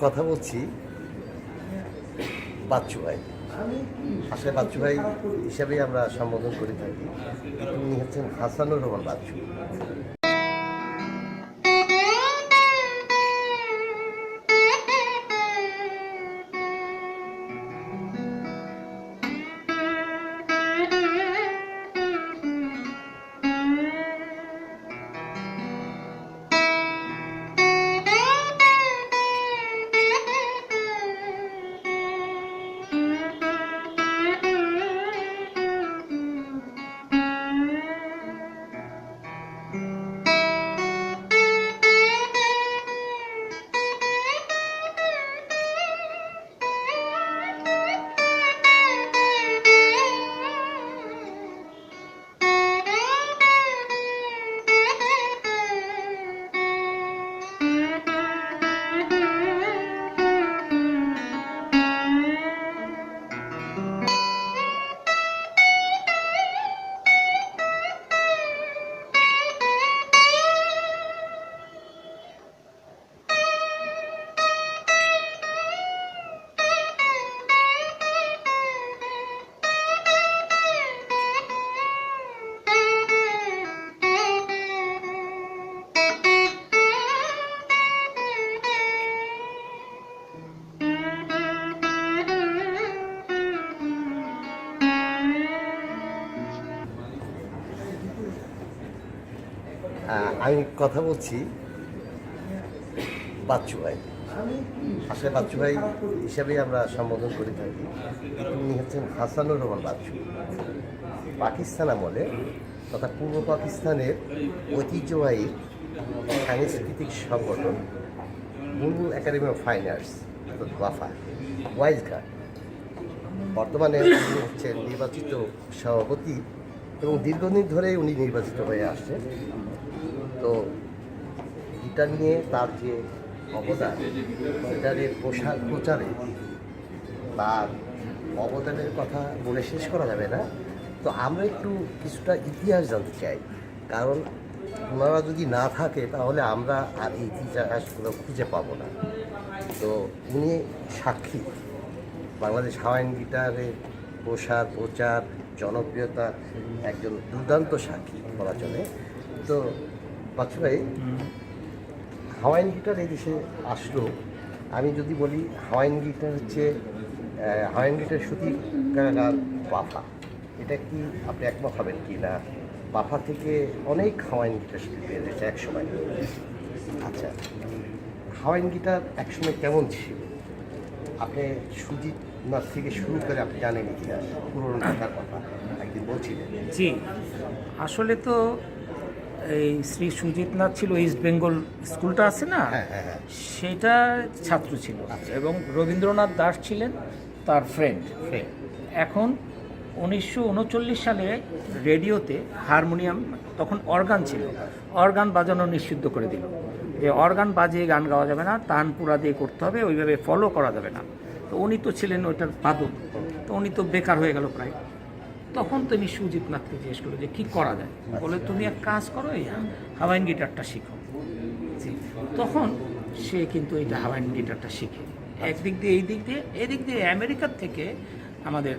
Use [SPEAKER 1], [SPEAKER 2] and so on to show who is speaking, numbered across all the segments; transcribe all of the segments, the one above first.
[SPEAKER 1] কথা বলছি বাচ্চু ভাই। আসলে বাচ্চু ভাই হিসাবেই আমরা সম্বোধন করে থাকি। উনি হচ্ছেন হাসানুর রহমান বাচ্চু। আমি কথা বলছি বাচ্চু ভাই। আসলে বাচ্চু ভাই হিসাবেই আমরা সম্বোধন করে থাকি। উনি হচ্ছেন হাসানুর রহমান বাচ্চু। পাকিস্তান আমলে তথা পূর্ব পাকিস্তানের ঐতিহ্যবাহী সাংস্কৃতিক সংগঠন বুলবুল একাডেমি অফ ফাইন আর্টস অর্থাৎ ওয়াফা ওয়াইজ গার্ড বর্তমানে উনি হচ্ছেন নির্বাচিত সভাপতি এবং দীর্ঘদিন ধরে উনি নির্বাচিত হয়ে আসছেন। তো এটা নিয়ে তার যে অবদান, গিটারের প্রচারে তার অবদানের কথা বলে শেষ করা যাবে না। তো আমরা একটু কিছুটা ইতিহাস জানতে চাই, কারণ ওনারা যদি না থাকে তাহলে আমরা আর এই ইতিহাসগুলো খুঁজে পাবো না। তো উনি সাক্ষী বাংলাদেশ হাওয়াইন গিটারের প্রচার জনপ্রিয়তার একজন দুর্দান্ত সাক্ষী বলা চলে। তো বাচ্চু ভাই, হাওয়াইন গিটার এই দেশে আসলো, আমি যদি বলি হাওয়াইন গিটার হচ্ছে হাওয়াইন গিটার সূতিকাগার বাফা, এটা কি আপনি একমত হবেন কি না? বাফা থেকে অনেক হাওয়াইন গিটার শিল্পী বের হয়েছে একসময়। আচ্ছা, হাওয়াইন গিটার একসময় কেমন ছিল? আপনি সুজিত নাথ থেকে শুরু করে আপনি জানেন ইতিহাস, পুরনো ঢাকার কথা একদিন বলছিলেন।
[SPEAKER 2] জি, আসলে তো এই শ্রী সুজিত নাথ ছিল ইস্ট বেঙ্গল স্কুলটা আছে না, সেটা ছাত্র ছিল এবং রবীন্দ্রনাথ দাস ছিলেন তার ফ্রেন্ড। এখন 1939 সালে রেডিওতে হারমোনিয়াম, তখন অর্গান ছিল, অর্গান বাজানো নিষিদ্ধ করে দিল যে অর্গান বাজিয়ে গান গাওয়া যাবে না, তানপুরা দিয়ে করতে হবে, ওইভাবে ফলো করা যাবে না। তো উনি তো ছিলেন ওইটার বাদক, তো উনি তো বেকার হয়ে গেল প্রায়। তখন তুমি সুজিত নাথকে জিজ্ঞেস করলো যে কী করা যায়, বলে তুমি এক কাজ করো, এই হাওয়াইন গিটারটা শিখো। তখন সে কিন্তু এইটা হাওয়াইন গিটারটা শিখে, একদিক দিয়ে এই দিক দিয়ে, এদিক দিয়ে আমেরিকার থেকে আমাদের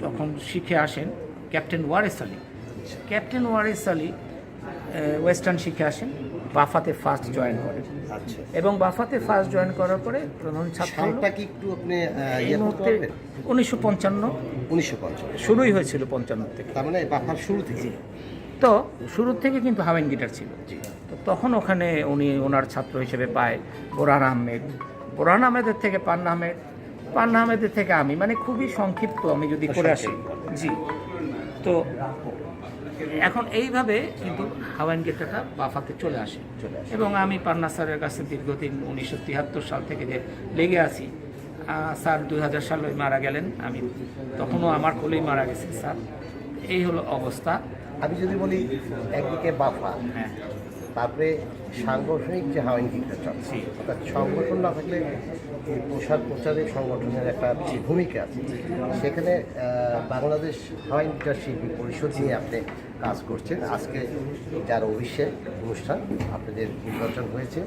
[SPEAKER 2] তখন শিখে আসেন ক্যাপ্টেন ওয়ারেস আলী। ক্যাপ্টেন ওয়ারেস আলী ওয়েস্টার্ন শিখে আসেন, বাফাতে ফার্স্ট জয়েন করেন।
[SPEAKER 1] আচ্ছা,
[SPEAKER 2] এবং বাফাতে ফার্স্ট জয়েন করার পরে প্রধান ছাত্র
[SPEAKER 1] কি একটু আপনি
[SPEAKER 2] এই মুহূর্তে 1955 শুরুই হয়েছিল 55 থেকে,
[SPEAKER 1] তার মানে বাফার শুরু থেকে।
[SPEAKER 2] তো শুরুর থেকে কিন্তু হাওয়াইন গিটার ছিল। তো তখন ওখানে উনি ওনার ছাত্র হিসেবে পায় বোরহান আহমেদ, বোরহান আহমেদের থেকে পান্না আহমেদ, পান্না আহমেদের থেকে আমি, মানে খুবই সংক্ষিপ্ত আমি যদি করে আসি। জি, তো এখন এইভাবে কিন্তু হাওয়াইন গিটারটা বাফাতে চলে আসে এবং আমি পান্না স্যারের কাছে দীর্ঘদিন 1973 সাল থেকে যে লেগে আছি। স্যার 2000 সালে মারা গেলেন, আমি তখনও আমার কোলেই মারা গেছে স্যার। এই হলো অবস্থা।
[SPEAKER 1] আমি যদি বলি একদিকে বাফা,
[SPEAKER 2] হ্যাঁ,
[SPEAKER 1] তারপরে সাংগঠনিক যে হাওয়াইন গিটার চলছে, অর্থাৎ সংগঠন না থাকলে এই প্রচারে সংগঠনের একটা ভূমিকা আছে। সেখানে বাংলাদেশ হাওয়াইন গিটার শিল্পী পরিষদ নিয়ে আপনি কাজ করছেন। আজকে যার অভিষেক অনুষ্ঠান, আপনাদের নির্বাচন হয়েছে।